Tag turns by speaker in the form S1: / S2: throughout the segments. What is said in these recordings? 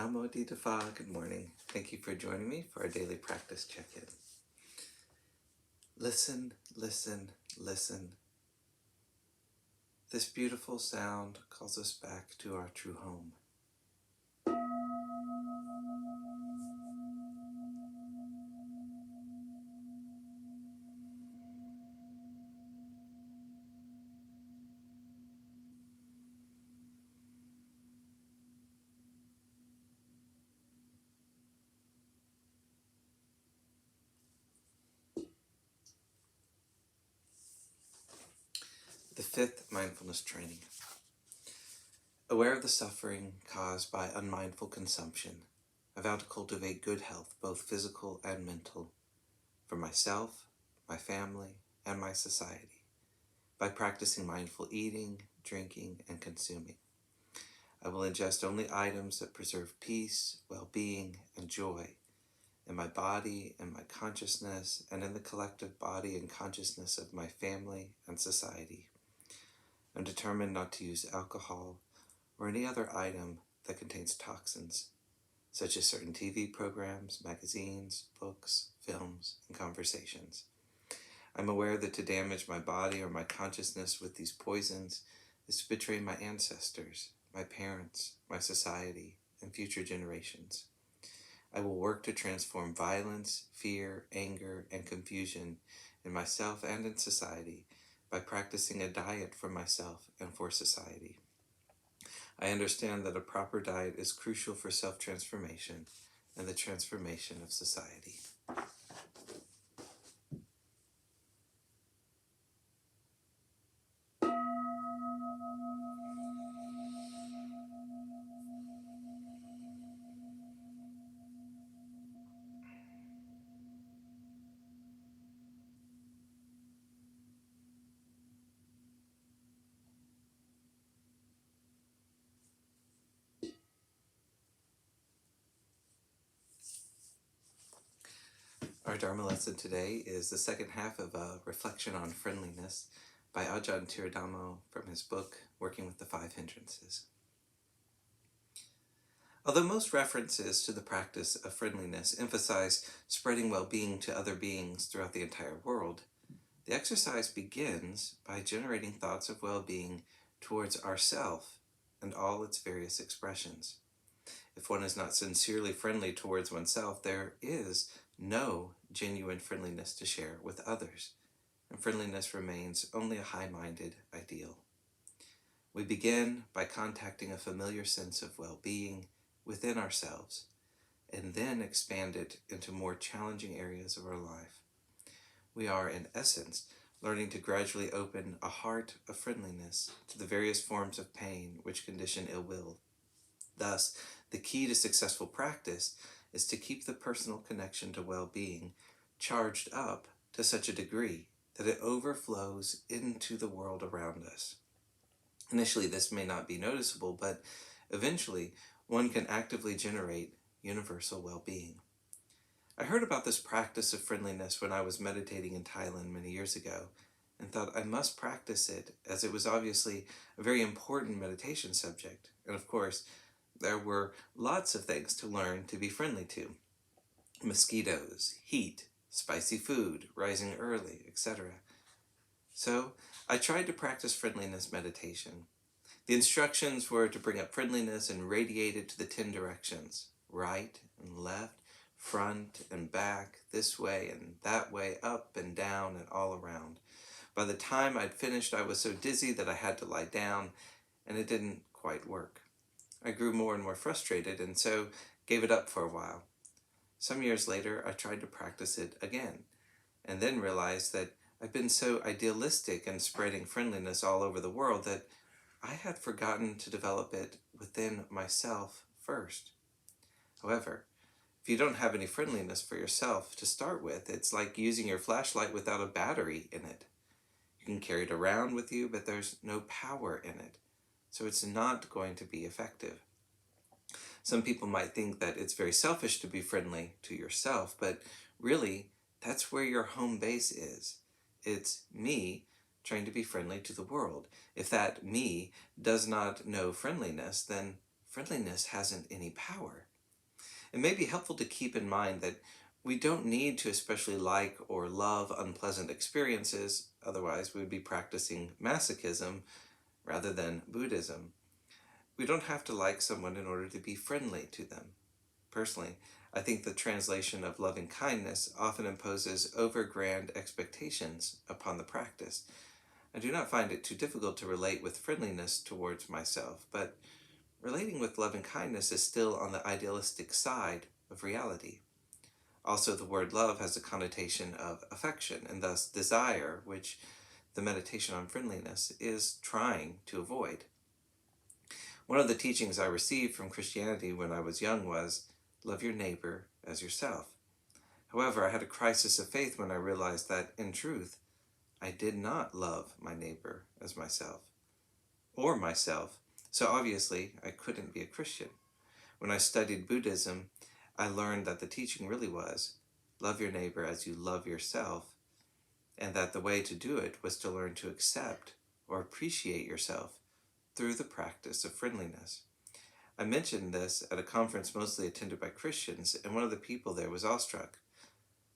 S1: Namo Phat, good morning. Thank you for joining me for our daily practice check-in. Listen, listen, listen. This beautiful sound calls us back to our true home. The fifth mindfulness training. Aware of the suffering caused by unmindful consumption, I vow to cultivate good health, both physical and mental, for myself, my family, and my society, by practicing mindful eating, drinking, and consuming. I will ingest only items that preserve peace, well-being, and joy in my body and my consciousness, and in the collective body and consciousness of my family and society. I'm determined not to use alcohol or any other item that contains toxins, such as certain TV programs, magazines, books, films, and conversations. I'm aware that to damage my body or my consciousness with these poisons is to betray my ancestors, my parents, my society, and future generations. I will work to transform violence, fear, anger, and confusion in myself and in society by practicing a diet for myself and for society. I understand that a proper diet is crucial for self-transformation and the transformation of society. Our Dharma lesson today is the second half of a reflection on friendliness by Ajahn Thiradhammo from his book, Working with the Five Hindrances. Although most references to the practice of friendliness emphasize spreading well-being to other beings throughout the entire world, the exercise begins by generating thoughts of well-being towards ourself and all its various expressions. If one is not sincerely friendly towards oneself, there is no genuine friendliness to share with others, and friendliness remains only a high-minded ideal. We begin by contacting a familiar sense of well-being within ourselves, and then expand it into more challenging areas of our life. We are, in essence, learning to gradually open a heart of friendliness to the various forms of pain which condition ill will. Thus, the key to successful practice is to keep the personal connection to well-being charged up to such a degree that it overflows into the world around us. Initially, this may not be noticeable, but eventually, one can actively generate universal well-being. I heard about this practice of friendliness when I was meditating in Thailand many years ago, and thought I must practice it, as it was obviously a very important meditation subject, and of course, there were lots of things to learn to be friendly to. Mosquitoes, heat, spicy food, rising early, etc. So I tried to practice friendliness meditation. The instructions were to bring up friendliness and radiate it to the 10 directions, right and left, front and back, this way and that way, up and down and all around. By the time I'd finished, I was so dizzy that I had to lie down, and it didn't quite work. I grew more and more frustrated, and so gave it up for a while. Some years later, I tried to practice it again, and then realized that I'd been so idealistic in spreading friendliness all over the world that I had forgotten to develop it within myself first. However, if you don't have any friendliness for yourself to start with, it's like using your flashlight without a battery in it. You can carry it around with you, but there's no power in it, so it's not going to be effective. Some people might think that it's very selfish to be friendly to yourself, but really, that's where your home base is. It's me trying to be friendly to the world. If that me does not know friendliness, then friendliness hasn't any power. It may be helpful to keep in mind that we don't need to especially like or love unpleasant experiences, otherwise we would be practicing masochism rather than Buddhism. We don't have to like someone in order to be friendly to them. Personally, I think the translation of loving kindness often imposes overgrand expectations upon the practice. I do not find it too difficult to relate with friendliness towards myself, but relating with loving kindness is still on the idealistic side of reality. Also, the word love has a connotation of affection and thus desire, which the meditation on friendliness is trying to avoid. One of the teachings I received from Christianity when I was young was, love your neighbor as yourself. However, I had a crisis of faith when I realized that, in truth, I did not love my neighbor as myself, so obviously I couldn't be a Christian. When I studied Buddhism, I learned that the teaching really was, love your neighbor as you love yourself, and that the way to do it was to learn to accept or appreciate yourself through the practice of friendliness. I mentioned this at a conference mostly attended by Christians, and one of the people there was awestruck.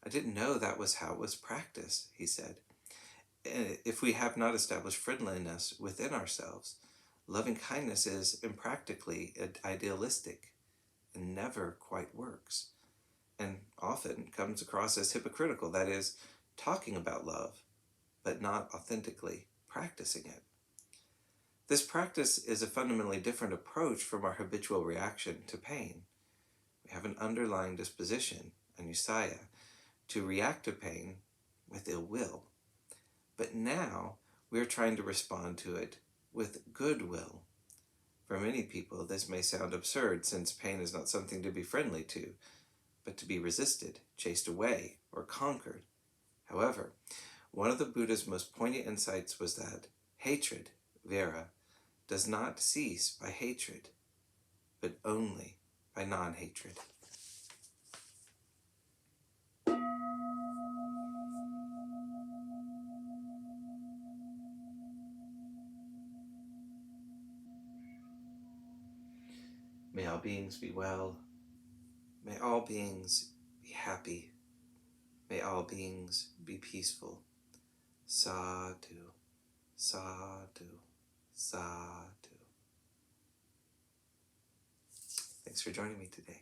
S1: I didn't know that was how it was practiced, he said. If we have not established friendliness within ourselves, loving kindness is impractically idealistic and never quite works, and often comes across as hypocritical, that is, talking about love, but not authentically practicing it. This practice is a fundamentally different approach from our habitual reaction to pain. We have an underlying disposition, anusaya, to react to pain with ill will. But now we are trying to respond to it with goodwill. For many people, this may sound absurd, since pain is not something to be friendly to, but to be resisted, chased away, or conquered. However, one of the Buddha's most poignant insights was that hatred, Vera, does not cease by hatred, but only by non-hatred. May all beings be well. May all beings be happy. May all beings be peaceful. Sadhu, sadhu, sadhu. Thanks for joining me today.